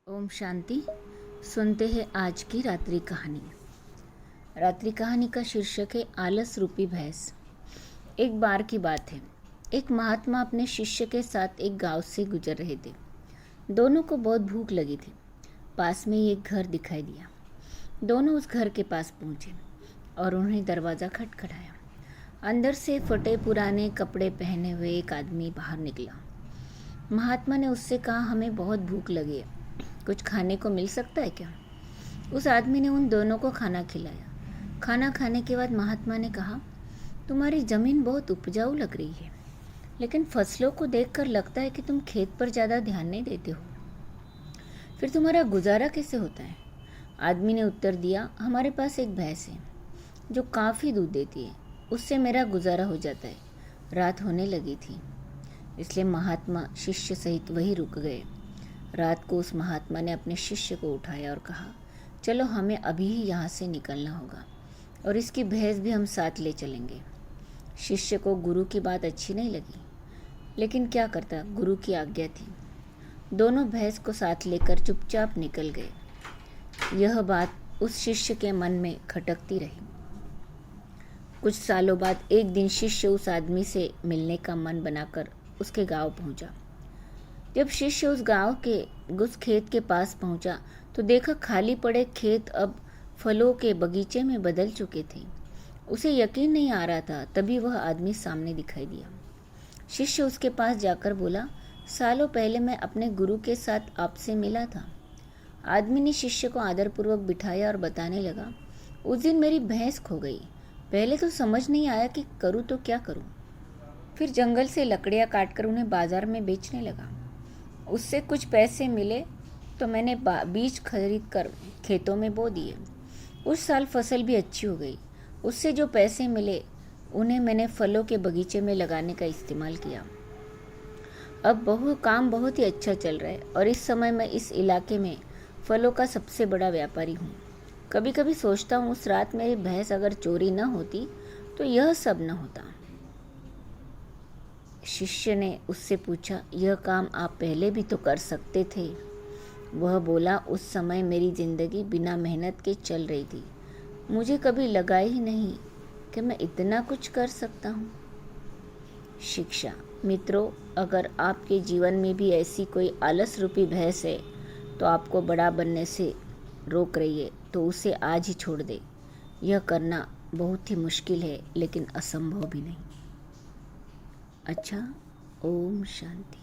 ओम शांति। सुनते हैं आज की रात्रि कहानी। रात्रि कहानी का शीर्षक है आलस रूपी भैंस। एक बार की बात है, एक महात्मा अपने शिष्य के साथ एक गांव से गुजर रहे थे। दोनों को बहुत भूख लगी थी। पास में ही एक घर दिखाई दिया। दोनों उस घर के पास पहुंचे और उन्हें दरवाज़ा खटखटाया। अंदर से फटे पुराने कपड़े पहने हुए एक आदमी बाहर निकला। महात्मा ने उससे कहा, हमें बहुत भूख लगी है, कुछ खाने को मिल सकता है क्या? उस आदमी ने उन दोनों को खाना खिलाया। खाना खाने के बाद महात्मा ने कहा, तुम्हारी ज़मीन बहुत उपजाऊ लग रही है, लेकिन फसलों को देखकर लगता है कि तुम खेत पर ज़्यादा ध्यान नहीं देते हो। फिर तुम्हारा गुजारा कैसे होता है? आदमी ने उत्तर दिया, हमारे पास एक भैंस है जो काफ़ी दूध देती है, उससे मेरा गुजारा हो जाता है। रात होने लगी थी, इसलिए महात्मा शिष्य सहित वहीं रुक गए। रात को उस महात्मा ने अपने शिष्य को उठाया और कहा, चलो हमें अभी ही यहाँ से निकलना होगा और इसकी भैंस भी हम साथ ले चलेंगे। शिष्य को गुरु की बात अच्छी नहीं लगी, लेकिन क्या करता, गुरु की आज्ञा थी। दोनों भैंस को साथ लेकर चुपचाप निकल गए। यह बात उस शिष्य के मन में खटकती रही। कुछ सालों बाद एक दिन शिष्य उस आदमी से मिलने का मन बनाकर उसके गांव पहुंचा। जब शिष्य उस खेत के पास पहुंचा तो देखा खाली पड़े खेत अब फलों के बगीचे में बदल चुके थे। उसे यकीन नहीं आ रहा था। तभी वह आदमी सामने दिखाई दिया। शिष्य उसके पास जाकर बोला, सालों पहले मैं अपने गुरु के साथ आपसे मिला था। आदमी ने शिष्य को आदरपूर्वक बिठाया और बताने लगा, उस दिन मेरी भैंस खो गई। पहले तो समझ नहीं आया कि करूँ तो क्या करूँ। फिर जंगल से लकड़ियाँ काटकर उन्हें बाजार में बेचने लगा। उससे कुछ पैसे मिले तो मैंने बीज खरीद कर खेतों में बो दिए। उस साल फसल भी अच्छी हो गई। उससे जो पैसे मिले उन्हें मैंने फलों के बगीचे में लगाने का इस्तेमाल किया। अब काम बहुत ही अच्छा चल रहा है और इस समय मैं इस इलाके में फलों का सबसे बड़ा व्यापारी हूँ। कभी कभी सोचता हूँ, उस रात मेरी भैंस अगर चोरी न होती तो यह सब न होता। शिष्य ने उससे पूछा, यह काम आप पहले भी तो कर सकते थे। वह बोला, उस समय मेरी जिंदगी बिना मेहनत के चल रही थी। मुझे कभी लगा ही नहीं कि मैं इतना कुछ कर सकता हूँ। शिक्षा। मित्रों, अगर आपके जीवन में भी ऐसी कोई आलस रूपी भैंस है तो आपको बड़ा बनने से रोक रही है, तो उसे आज ही छोड़ दे। यह करना बहुत ही मुश्किल है, लेकिन असंभव भी नहीं। अच्छा, ओम शांति।